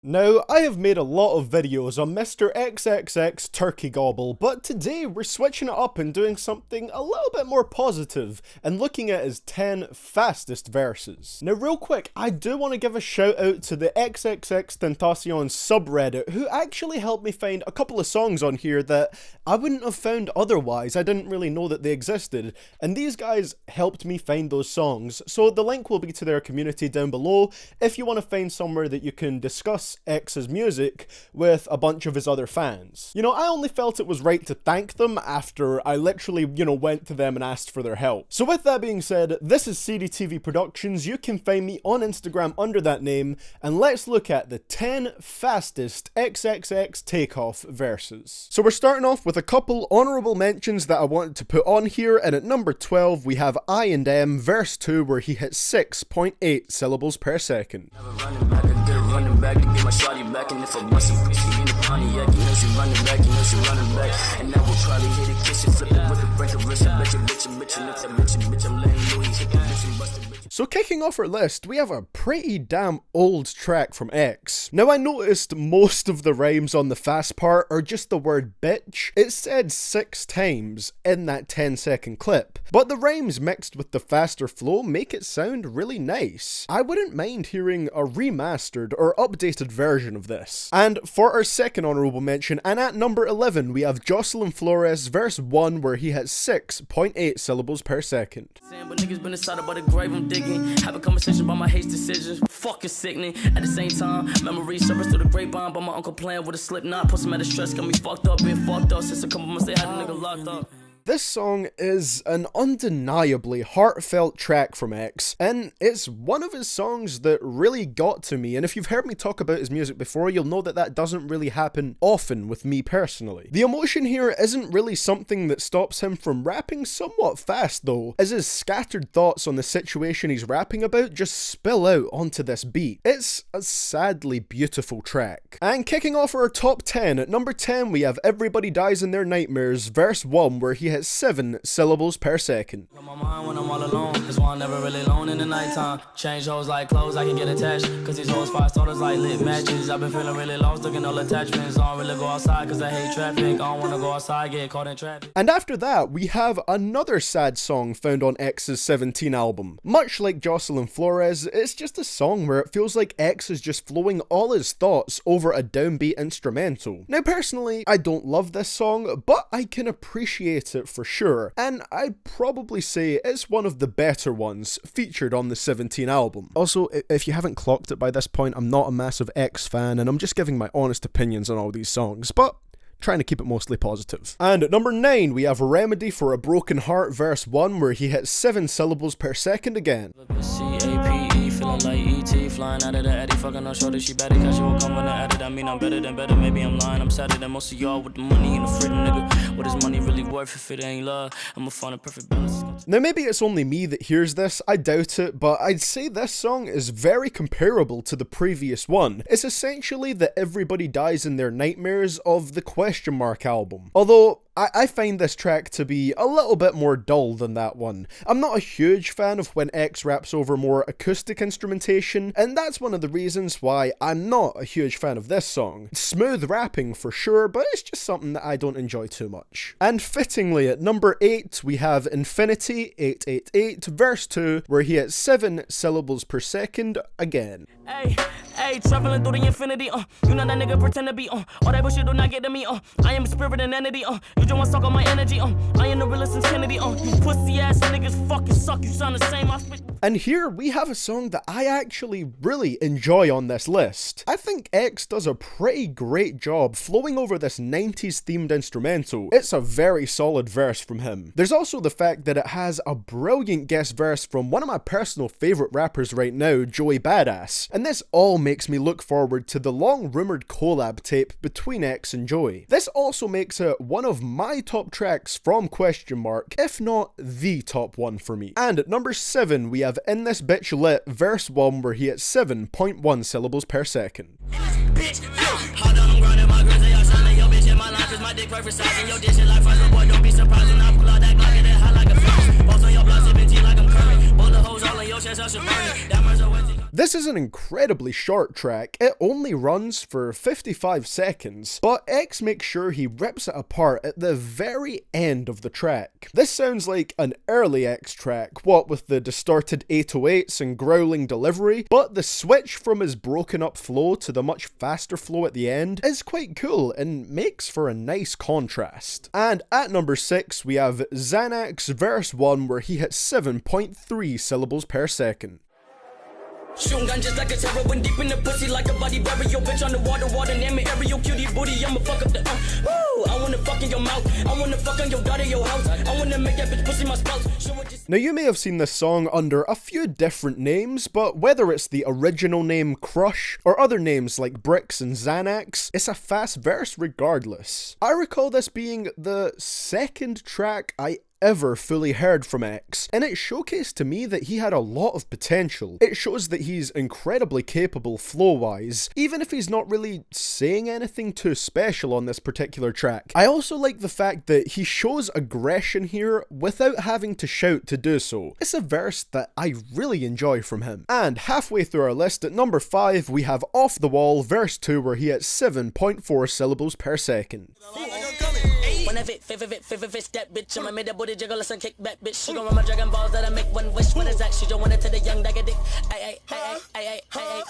Now, I have made a lot of videos on Mr. XXX Turkey Gobble, but today we're switching it up and doing something a little bit more positive and looking at his 10 fastest verses. Now, real quick, I do want to give a shout out to the XXX Tentacion subreddit, who actually helped me find a couple of songs on here that I wouldn't have found otherwise. I didn't really know that they existed, and these guys helped me find those songs, so the link will be to their community down below if you want to find somewhere that you can discuss X's music with a bunch of his other fans. You know, I only felt it was right to thank them after I literally, went to them and asked for their help. So with that being said, this is CDTV Productions. You can find me on Instagram under that name, and let's look at the 10 fastest XXX Takeoff verses. So we're starting off with a couple honorable mentions that I wanted to put on here, and at number 12 we have I&M verse 2 where he hits 6.8 syllables per second. Running back to get my shawty back, and if I bust some pussy in the Pontiac, you know she running back, and I will probably hit a kiss and flip it with a break of wrist. I bet you, bitch, I'm letting Louis hit the bitch and bust the bitch. So kicking off our list, we have a pretty damn old track from X. Now I noticed most of the rhymes on the fast part are just the word bitch. It's said 6 times in that 10-second clip, but the rhymes mixed with the faster flow make it sound really nice. I wouldn't mind hearing a remastered or updated version of this. And for our second honorable mention, and at number 11, we have Jocelyn Flores verse 1 where he has 6.8 syllables per second. But niggas been inside about the grave I'm digging. Have a conversation about my hasty decisions. Fucking sickening. At the same time, memories surface through the grapevine. But my uncle playing with a slip knot. Put some out of stress, got me fucked up. Been fucked up since a couple months they had a nigga locked up. This song is an undeniably heartfelt track from X, and it's one of his songs that really got to me, and if you've heard me talk about his music before, you'll know that that doesn't really happen often with me personally. The emotion here isn't really something that stops him from rapping somewhat fast though, as his scattered thoughts on the situation he's rapping about just spill out onto this beat. It's a sadly beautiful track. And kicking off our top 10, at number 10 we have Everybody Dies in Their Nightmares verse 1 where he hits 7 syllables per second. On my mind when I'm all alone, that's why I'm never really alone in the nighttime. Change hoes like clothes, I can get attached, cause these hoes 5 starters like lit matches. I've been feeling really lost, looking all attachments. I don't really go outside cause I hate traffic. I don't wanna go outside, get caught in traffic. And after that, we have another sad song found on X's 17 album. Much like Jocelyn Flores, it's just a song where it feels like X is just flowing all his thoughts over a downbeat instrumental. Now personally, I don't love this song, but I can appreciate it for sure, and I'd probably say it's one of the better ones featured on the 17 album. Also, if you haven't clocked it by this point, I'm not a massive X fan, and I'm just giving my honest opinions on all these songs, but trying to keep it mostly positive. And at number 9, we have Remedy for a Broken Heart verse 1 where he hits 7 syllables per second again. C-A-P-E, feeling like E.T. Flying out of the Eddie, fucking on shorty, she better cause she won't come when I added. I mean I'm better than better, maybe I'm lying. I'm sadder than most of y'all with the money and the freedom, nigga. What is money really worth if it ain't love? I'ma find a perfect balance. Now maybe it's only me that hears this, I doubt it, but I'd say this song is very comparable to the previous one. It's essentially the Everybody Dies in Their Nightmares of the Question Mark album. Although, I find this track to be a little bit more dull than that one. I'm not a huge fan of when X raps over more acoustic instrumentation, and that's one of the reasons why I'm not a huge fan of this song. Smooth rapping for sure, but it's just something that I don't enjoy too much. And fittingly, at number 8, we have Infinity 888 verse 2, where he hits 7 syllables per second again. Hey, traveling through the infinity, you know that nigga pretend to be, all that bullshit do not get to me, I am a spirit and entity, you just want to suck on my energy, I am the realest since Kennedy, you pussy ass niggas fucking suck, you sound the same, I spit. And here we have a song that I actually really enjoy on this list. I think X does a pretty great job flowing over this 90s themed instrumental. It's a very solid verse from him. There's also the fact that it has a brilliant guest verse from one of my personal favourite rappers right now, Joey Badass, and this all makes me look forward to the long rumoured collab tape between X and Joey. This also makes it one of my top tracks from Question Mark, if not the top one for me. And at number 7 we have In This Bitch Lit verse 1 where he hits 7.1 syllables per second. Bitch, hold on, I'm grinding my grizzly, I'm shining your bitch in my line, cause my dick perfect size. And your dish is like fries, boy, don't be surprised when I pull out that Glock and it hot like a furnace. Balls on your blood, sipping tea like I'm Kermit. Bullet holes all in your chest, I should burn it. That merch away. This is an incredibly short track. It only runs for 55 seconds, but X makes sure he rips it apart at the very end of the track. This sounds like an early X track, what with the distorted 808s and growling delivery, but the switch from his broken up flow to the much faster flow at the end is quite cool and makes for a nice contrast. And at number 6 we have Xanax verse 1 where he hits 7.3 syllables per second. Shooting gun just like a terror when deep in the pussy like a body bury your bitch on the water, name it aerial cutie booty, I'ma fuck up the woo, I wanna fuck in your mouth, I wanna fuck on your daughter, your house, I wanna make that bitch pussy my spouse. Now you may have seen this song under a few different names, but whether it's the original name Crush or other names like Bricks and Xanax, it's a fast verse regardless. I recall this being the second track I ever fully heard from X, and it showcased to me that he had a lot of potential. It shows that he's incredibly capable flow-wise, even if he's not really saying anything too special on this particular track. I also like the fact that he shows aggression here without having to shout to do so. It's a verse that I really enjoy from him. And halfway through our list at number 5 we have Off the Wall verse 2 where he hits 7.4 syllables per second. When I fit that bitch, I'ma make that booty jiggle, listen, kick back, bitch. She gon' run my Dragon Balls that I make one wish. What is that? She don't want it to the young dagger dick. Ay.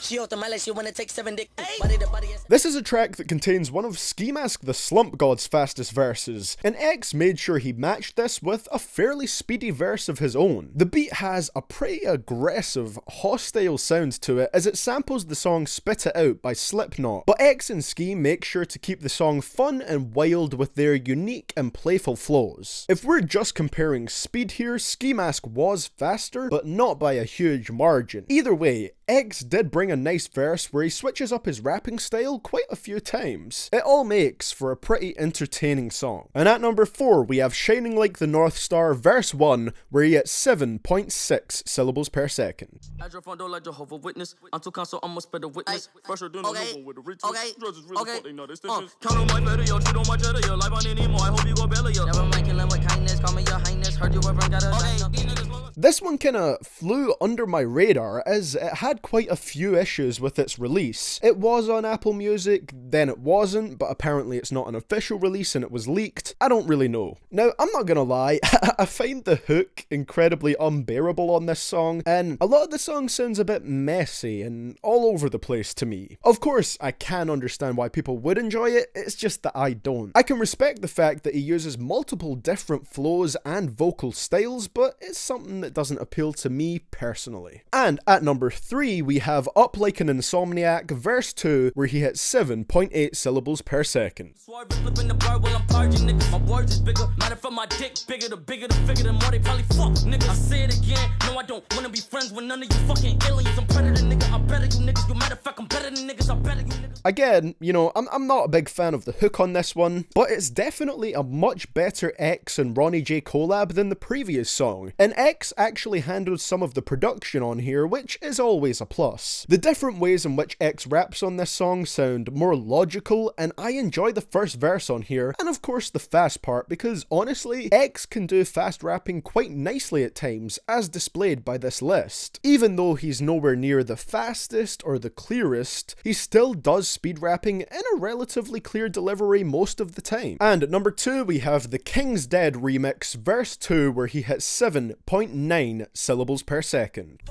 She out the mallet, she wanna take 7 dick. Body to body. This is a track that contains one of Ski Mask the Slump God's fastest verses, and X made sure he matched this with a fairly speedy verse of his own. The beat has a pretty aggressive, hostile sound to it as it samples the song Spit It Out by Slipknot, but X and Ski make sure to keep the song fun and wild with their unique and playful flows. If we're just comparing speed here, Ski Mask was faster, but not by a huge margin. Either way, X did bring a nice verse where he switches up his rapping style quite a few times. It all makes for a pretty entertaining song. And at number 4 we have Shining Like the North Star verse 1 where he hits 7.6 syllables per second. I drove on door like Jehovah Witness. I'm too console, I'm a spit witness. Fresher than a new with the riches. Drugs is really what they know this thing. Count on my video, cheat on my cheddar, your life on anymore. I hope you go belly up. Never mind killing with kindness, call me your highness. Heard you ever got a This one kinda flew under my radar as it had quite a few issues with its release. It was on Apple Music, then it wasn't, but apparently it's not an official release and it was leaked. I don't really know. Now, I'm not gonna lie, I find the hook incredibly unbearable on this song, and a lot of the song sounds a bit messy and all over the place to me. Of course, I can understand why people would enjoy it, it's just that I don't. I can respect the fact that he uses multiple different flows and vocal styles, but it's something that doesn't appeal to me personally. And at number 3, we have Up Like an Insomniac verse 2 where he hits 7.8 syllables per second. Flipping the bar while I'm purging, nigga. My words is bigger. Matter from my dick bigger, the figure, the more they probably fuck, nigga. I say it again. No, I don't wanna be friends with none of you fucking aliens. I'm predator, nigga. I better you niggas. You matter of fact, I'm better than niggas. I better you niggas. Again, you know, I'm not a big fan of the hook on this one, but it's definitely a much better X and Ronnie J collab than the previous song. And X actually handled some of the production on here, which is always a plus. The different ways in which X raps on this song sound more logical, and I enjoy the first verse on here, and of course the fast part, because honestly, X can do fast rapping quite nicely at times, as displayed by this list. Even though he's nowhere near the fastest or the clearest, he still does speed rapping in a relatively clear delivery most of the time. And at number 2, we have the King's Dead remix, verse 2, where he hits 7.9 syllables per second.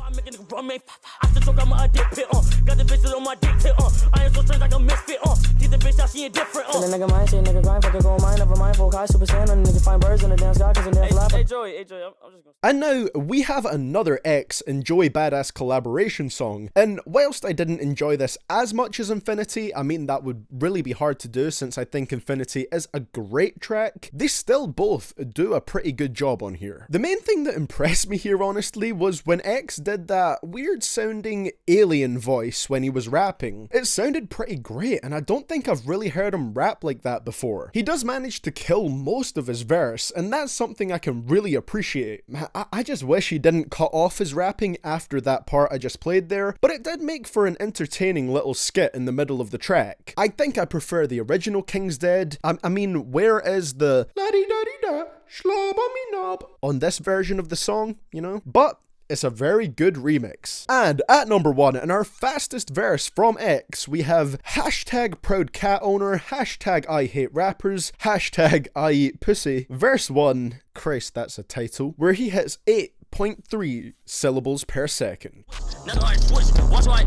And now we have another X and Joey Badass collaboration song, and whilst I didn't enjoy this as much as Infinity, I mean that would really be hard to do since I think Infinity is a great track, they still both do a pretty good job on here. The main thing that impressed me here honestly was when X did that weird sounding alien voice when he was rapping. It sounded pretty great and I don't think I've really heard him rap like that before. He does manage to kill most of his verse, and that's something I can really appreciate. I just wish he didn't cut off his rapping after that part I just played there, but it did make for an entertaining little skit in the middle of the track. I think I prefer the original King's Dead. I mean, where is the la-di-da-di-da, shlobba-me-knob on this version of the song, you know? But it's a very good remix. And at number 1, in our fastest verse from X, we have hashtag proud cat owner, hashtag I hate rappers, hashtag I eat pussy. Verse 1, Christ, that's a title, where he hits 8.3 syllables per second. Nigga, I switch, watch my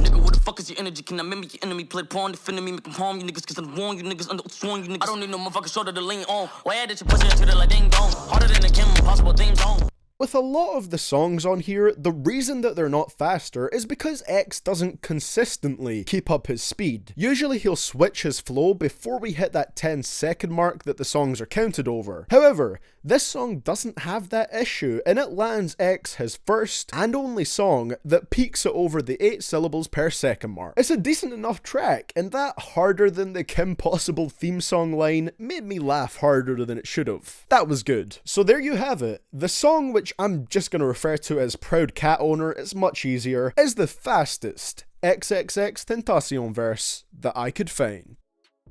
nigga, what the fuck is your energy? Can I mimic your enemy? Play porn, defending me, make them harm you niggas, cause I'm warn you niggas, undersworn you niggas. I don't need no motherfucking shoulder to lean on. Why add that you pussy into the like ding dong? Harder than a Kim Possible theme song. With a lot of the songs on here, the reason that they're not faster is because X doesn't consistently keep up his speed. Usually he'll switch his flow before we hit that 10-second mark that the songs are counted over. However, this song doesn't have that issue, and it lands X his first and only song that peaks it over the 8 syllables per second mark. It's a decent enough track, and that harder than the Kim Possible theme song line made me laugh harder than it should have. That was good. So there you have it. The song, which I'm just going to refer to as Proud Cat Owner, it's much easier, is the fastest XXXTentacion verse that I could find.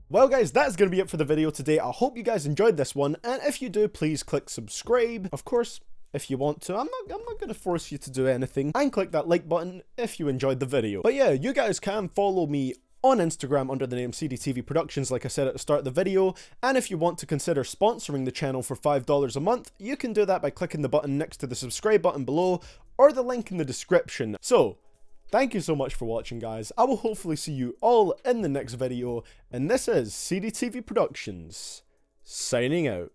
Well guys, that's going to be it for the video today. I hope you guys enjoyed this one, and if you do, please click subscribe. Of course, if you want to. I'm not going to force you to do anything. And click that like button if you enjoyed the video. But yeah, you guys can follow me on Instagram under the name CDTV Productions, like I said at the start of the video, and if you want to consider sponsoring the channel for $5 a month, you can do that by clicking the button next to the subscribe button below, or the link in the description. So, thank you so much for watching guys. I will hopefully see you all in the next video, and this is CDTV Productions, signing out.